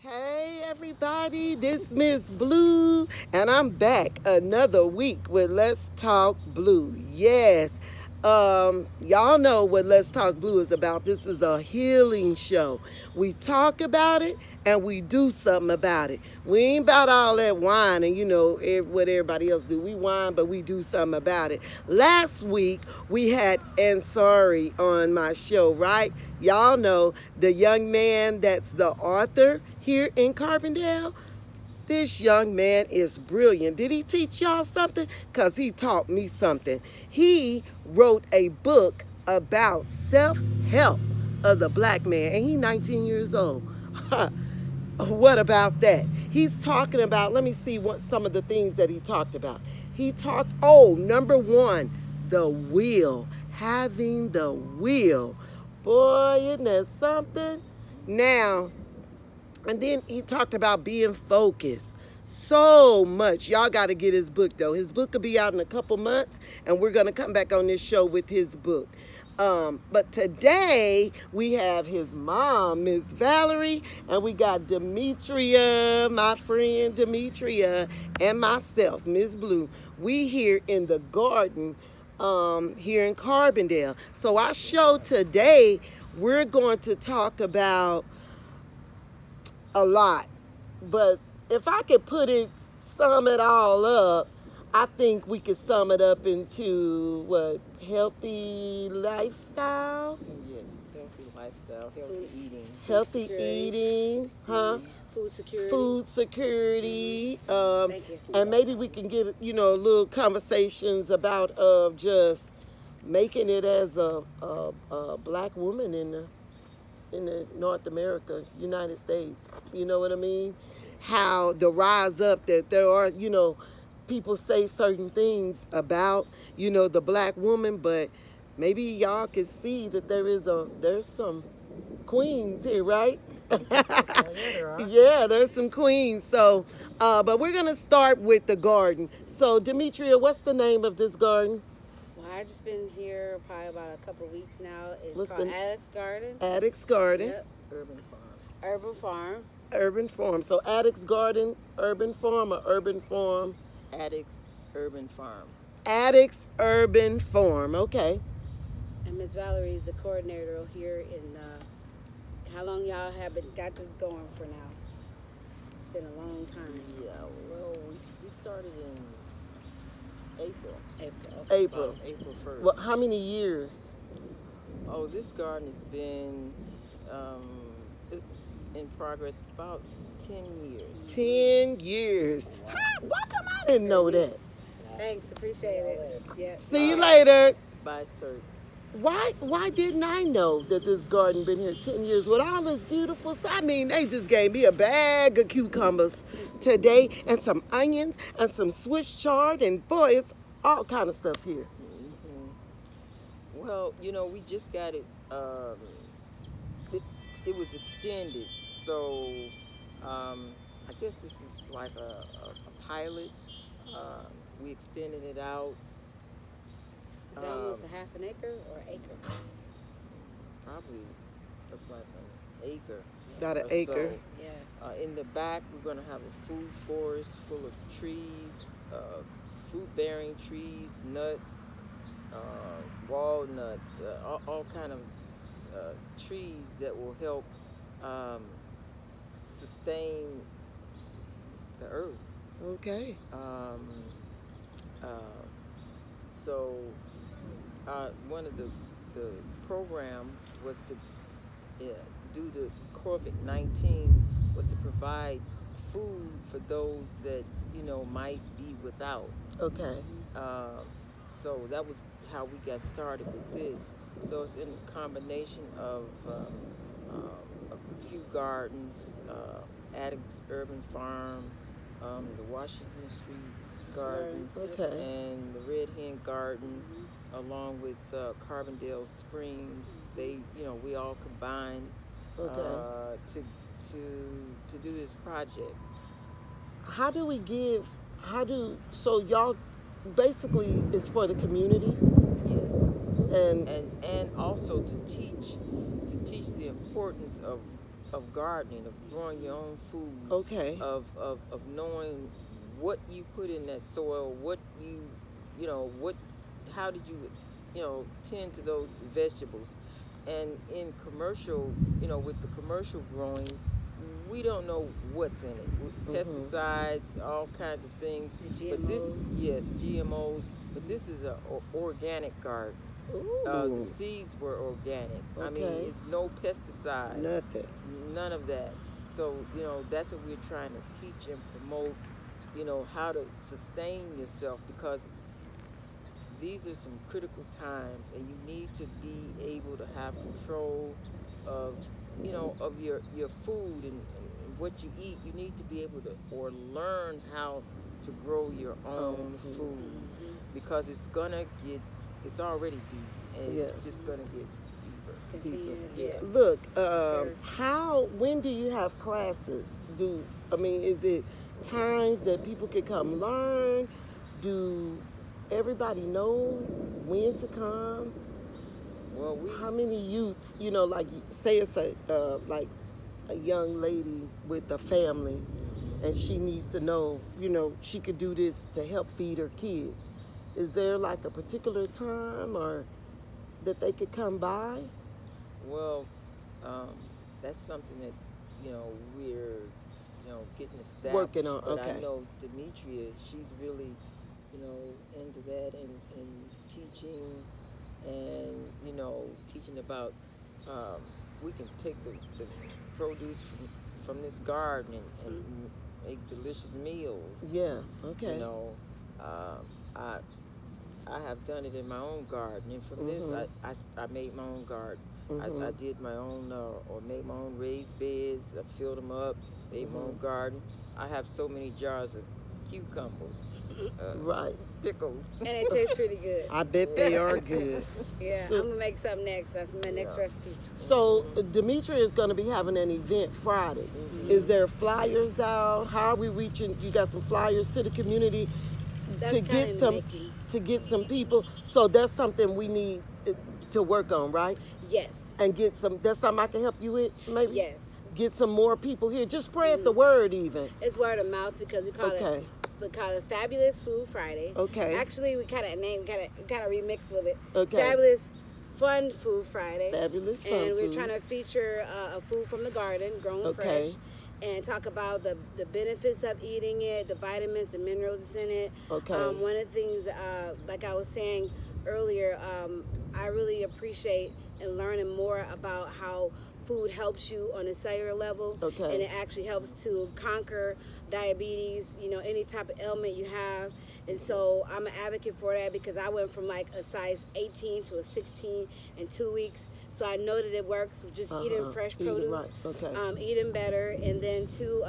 Hey everybody, this Miss Blue, and I'm back another week with Let's Talk Blue. Yes, y'all know what Let's Talk Blue is about. This is a healing show. We talk about it and we do something about it. We ain't about all that whine and what everybody else do. We whine, but we do something about it. Last week we had Ansari on my show, right? Y'all know the young man that's the author here in Carbondale. This young man is brilliant. Did he teach y'all something? Because he taught me something. He wrote a book about self-help of the black man, and he's 19 years old. What about that? He's talking about, let me see what some of the things that he talked about. He talked, number one, the will, having the will. Boy, isn't that something? Now, and then he talked about being focused. So much. Y'all got to get his book, though. His book will be out in a couple months, and we're going to come back on this show with his book. But today, we have his mom, Miss Valerie, and we got Demetria, my friend Demetria, and myself, Miss Blue. We here in the garden here in Carbondale. So our show today, we're going to talk about a lot. But if I could sum it all up, I think we could sum it up into what? Healthy lifestyle? Yes, healthy lifestyle, healthy eating. Healthy eating, huh? Food security. Food security. Thank you. And maybe we can get, little conversations about just making it as a black woman in the North America, United States. You know what I mean? How the rise up that there are, people say certain things about, the black woman, but maybe y'all can see that there's some queens here, right? Yeah, there's some queens. So, but we're gonna start with the garden. So, Demetria, what's the name of this garden? Well, I've just been here probably about a couple of weeks now. It's What's called the- Addicts Garden. Addicts Garden. Yep. Urban farm. Urban Farm. Urban Farm. So, Addicts Garden, Urban Farm, or Urban Farm? Addicts Urban Farm. Addicts Urban Farm. Okay. And Miss Valerie is the coordinator here in, how long y'all have got this going for now? It's been a long time. Yeah, well, we started in April. April. April 1st. Well, how many years? Oh, this garden has been in progress about 10 years. 10 years. Why come I didn't know that? Thanks, appreciate it. Yeah. See you later. By cert. Why didn't I know that this garden been here 10 years with all this beautiful stuff? I mean, they just gave me a bag of cucumbers today and some onions and some Swiss chard, and boy, it's all kind of stuff here. Mm-hmm. Well, we just got it. It was extended, so I guess this is like a pilot. We extended it out. Is that almost a half an acre or acre? Probably about an acre. About an or acre. so. Yeah. In the back, we're going to have a food forest full of trees, fruit-bearing trees, nuts, walnuts, all kind of trees that will help sustain the earth. Okay. So one of the program was to due to COVID-19 was to provide food for those that might be without. Okay. So that was how we got started with this. So it's in a combination of a few gardens, Addicts Urban Farm, the Washington Street Garden, Okay. and the Red Hen Garden, along with Carbondale Springs. They, we all combined Okay. to do this project. So y'all basically it's for the community? Yes. And And also to teach the importance of of gardening, of growing your own food, Okay. of knowing what you put in that soil, what you know, what, how did you, tend to those vegetables. And in commercial, with the commercial growing, we don't know what's in it. Pesticides, all kinds of things. The But this, GMOs. yes, GMOs. But this is a organic garden. The Ooh. seeds were organic. I mean, Okay. it's no pesticides, Nothing. none of that. So, that's what we're trying to teach and promote, how to sustain yourself, because these are some critical times, and you need to be able to have control of, of your food and what you eat. You need to be able to, or learn how to grow your own food. food, because it's already deep, and Yeah. it's just gonna get deeper. Continue. Yeah. Look, Scarce. when do you have classes? Is it times that people can come learn? Do everybody know when to come? Well, How many youth, like say it's like a young lady with a family and she needs to know, she could do this to help feed her kids. Is there like a particular time or that they could come by? Well, that's something that we're getting established. Working on, But okay. I know Demetria, she's really into that, and teaching, and teaching about we can take the produce from this garden and make delicious meals. Yeah, okay. I I have done it in my own garden, and from this I made my own garden. I did my own or made my own raised beds. I filled them up, made my own garden. I have so many jars of cucumbers, Right. pickles. And it tastes pretty good. I bet they are good. Yeah, So- I'm gonna make something next. That's my next Yeah. recipe. So Demetria is going to be having an event Friday. Is there flyers out? How are we reaching? You got some flyers to the community That's to kinda get in the some making. to get some people. So that's something we need to work on, right? Yes. And get some. That's something I can help you with, maybe. Yes. Get some more people here. Just spread the word, even. It's word of mouth because we call Okay. it Fabulous Food Friday. Okay. Actually, we kind of remixed a little bit. Okay. Fabulous Fun Food Friday. Fabulous fun And we're food. trying to feature a food from the garden, grown Okay. fresh, and talk about the benefits of eating it, the vitamins, the minerals that's in it. Okay. One of the things, like I was saying earlier, I really appreciate and learning more about how food helps you on a cellular level. Okay. And it actually helps to conquer diabetes, any type of ailment you have. And so I'm an advocate for that because I went from like a size 18 to a 16 in 2 weeks. So I know that it works with just eating fresh Eating produce, right. Okay. eating better, and then too,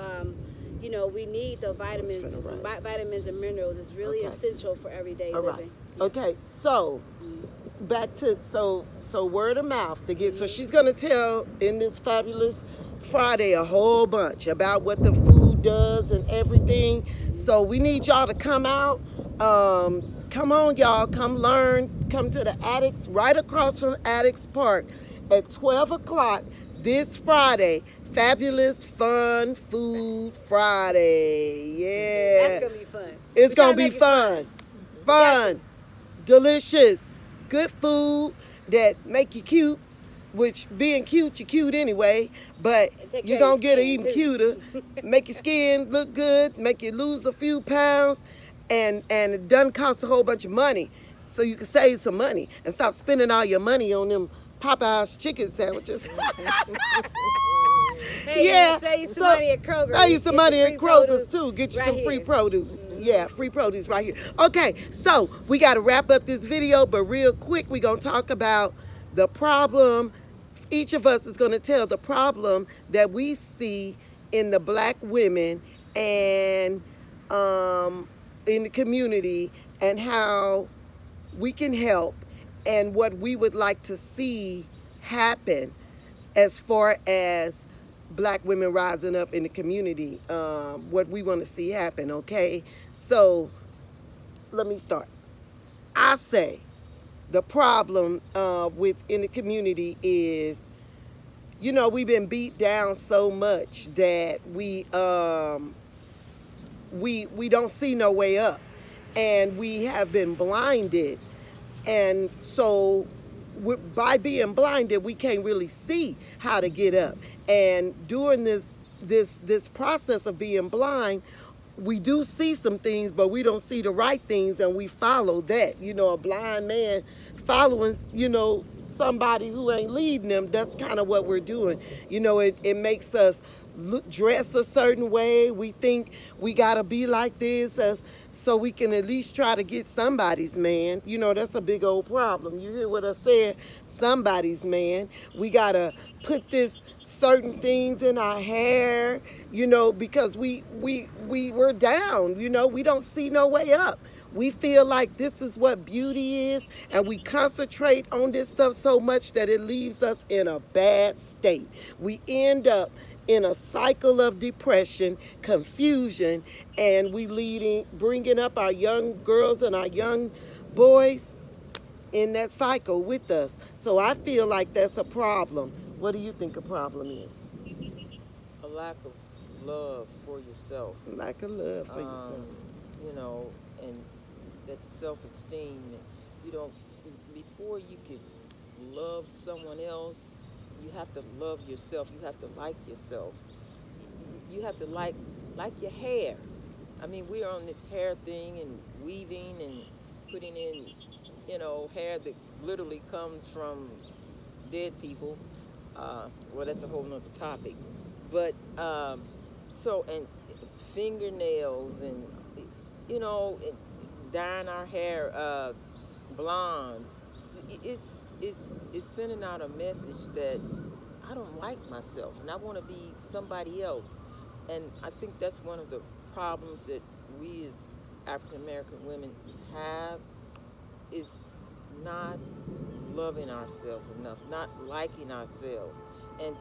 we need the vitamins, Right. vitamins and minerals. It's really Okay. essential for everyday All right. living. Okay. So back to so word of mouth to get. So she's gonna tell in this Fabulous Friday a whole bunch about what the food does and everything. So we need y'all to come out. Come on, y'all. Come learn. Come to the Addicts, right across from Addicts Park at 12 o'clock this Friday. Fabulous Fun Food Friday. Yeah. That's gonna be fun. It's We gonna try to be make it fun. Fun. Delicious. Good food that make you cute. Which being cute, you're cute anyway. But And take you're care gonna of your get her skin, even too. cuter. Make your skin look good. Make you lose a few pounds. And it doesn't cost a whole bunch of money. So you can save some money and stop spending all your money on them Popeye's chicken sandwiches. Hey, Yeah, save you some so- money at Kroger. Save you some Get money your at free Kroger's produce too. Get you right some free here. produce. Yeah, free produce right here. Okay, so we got to wrap up this video, but real quick, we're going to talk about the problem. Each of us is going to tell the problem that we see in the black women and in the community and how we can help and what we would like to see happen as far as black women rising up in the community, what we want to see happen, okay? So let me start. I say the problem in the community is you know, we've been beat down so much that we don't see no way up, and we have been blinded, and so by being blinded, we can't really see how to get up. And during this process of being blind, we do see some things, but we don't see the right things, and we follow that. You know, a blind man following, you know, somebody who ain't leading them. That's kind of what we're doing. You know, it makes us dress a certain way. We think we gotta be like this, so we can at least try to get somebody's man. You know, that's a big old problem. You hear what I said? Somebody's man. We gotta put this certain things in our hair, you know, because we're down. You know, we don't see no way up. We feel like this is what beauty is, and we concentrate on this stuff so much that it leaves us in a bad state. We end up in a cycle of depression, confusion, and bringing up our young girls and our young boys in that cycle with us. So I feel like that's a problem. What do you think a problem is? A lack of love for yourself. Lack of love for yourself. You know, and that self-esteem. You don't, before you can love someone else, you have to love yourself. You have to like yourself. You have to like your hair. I mean, we're on this hair thing and weaving and putting in, you know, hair that literally comes from dead people. Well, that's a whole nother topic. But, and fingernails and, you know, dyeing our hair blonde. It's sending out a message that I don't like myself and I want to be somebody else. And I think that's one of the problems that we as African American women have, is not loving ourselves enough, not liking ourselves, and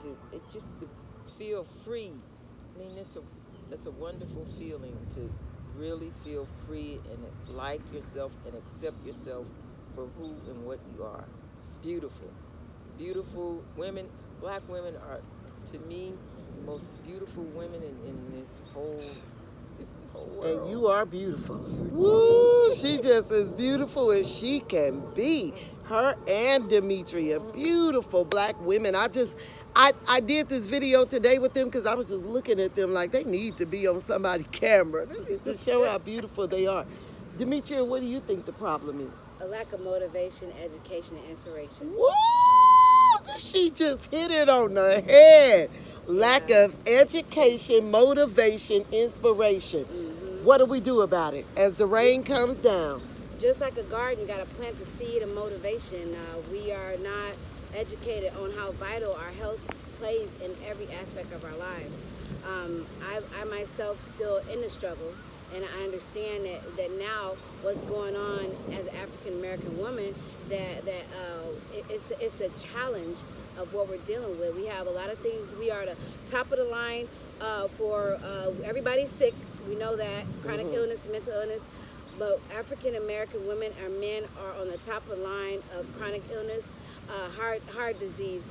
just to feel free. I mean, it's a wonderful feeling to really feel free and like yourself and accept yourself for who and what you are. Beautiful. Beautiful women. Black women are, to me, the most beautiful women in this whole world. And you are beautiful. Woo! She just as beautiful as she can be. Her and Demetria, beautiful black women. I did this video today with them because I was just looking at them like they need to be on somebody's camera. They need to show how beautiful they are. Demetria, what do you think the problem is? A lack of motivation, education, and inspiration. Woo! She just hit it on the head. Lack of education, motivation, inspiration. Mm-hmm. What do we do about it as the rain comes down? Just like a garden, you got to plant the seed of motivation. We are not educated on how vital our health plays in every aspect of our lives. I myself still in the struggle, and I understand that now what's going on as an African American woman, it's a challenge of what we're dealing with. We have a lot of things. We are the top of the line for everybody's sick. We know that, chronic illness, mental illness. But African American women and men are on the top of the line of chronic illness, heart disease,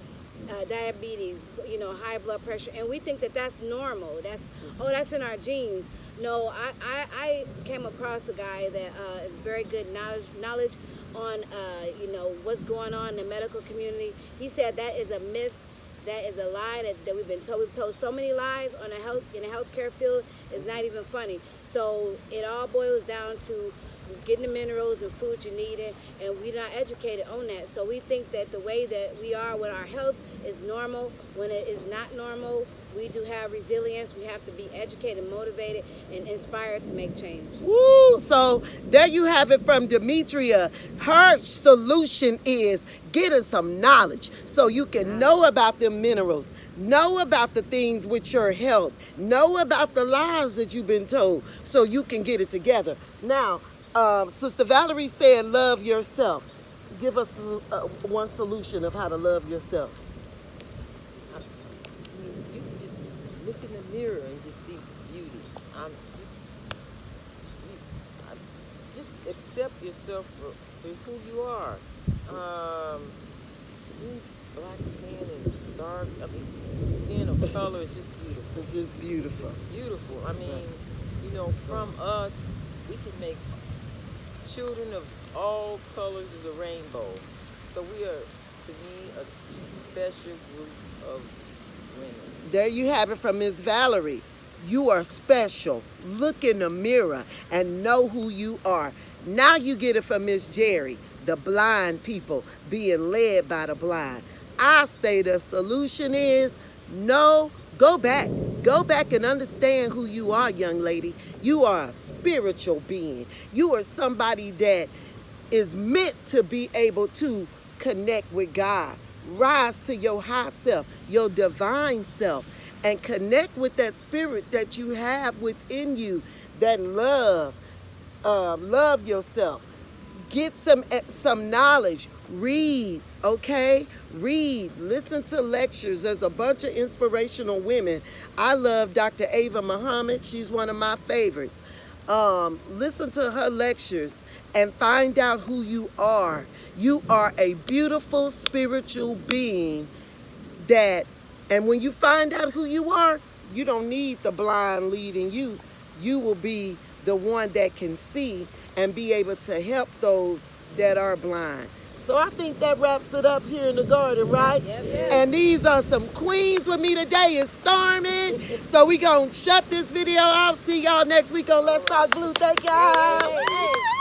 diabetes, you know, high blood pressure, and we think that that's normal. That's in our genes. No, I came across a guy that is very good knowledge on you know, what's going on in the medical community. He said that is a myth. That is a lie that we've been told. We've told so many lies in the healthcare field. It's not even funny. So it all boils down to getting the minerals and food you need, and we're not educated on that. So we think that the way that we are with our health is normal, when it is not normal. We do have resilience. We have to be educated, motivated, and inspired to make change. Woo! So there you have it from Demetria. Her solution is getting some knowledge so you can know about the minerals, know about the things with your health, know about the lies that you've been told so you can get it together. Now, Sister Valerie said love yourself. Give us one solution of how to love yourself. You can just look in the mirror and just see beauty. Just accept yourself for who you are. To me, black skin is dark. I mean, skin or color is just beautiful. It's just beautiful. It's beautiful. I mean, you know, from us, we can make children of all colors of the rainbow. So we are, to me, a special group of women. There you have it from Miss Valerie. You are special. Look in the mirror and know who you are. Now you get it from Miss Jerry, the blind people being led by the blind. I say the solution is no, go back. Go back and understand who you are, young lady. You are a spiritual being. You are somebody that is meant to be able to connect with God. Rise to your high self, your divine self, and connect with that spirit that you have within you, that love yourself. Get some knowledge. Read, okay? Read. Listen to lectures. There's a bunch of inspirational women. I love Dr. Ava Muhammad. She's one of my favorites. Listen to her lectures and find out who you are. You are a beautiful spiritual being and when you find out who you are, you don't need the blind leading you. You will be the one that can see and be able to help those that are blind. So I think that wraps it up here in the garden, right? Yep. And these are some queens with me today. It's storming. So we gonna shut this video off. See y'all next week on Let's Talk Blue. Thank y'all. Hey.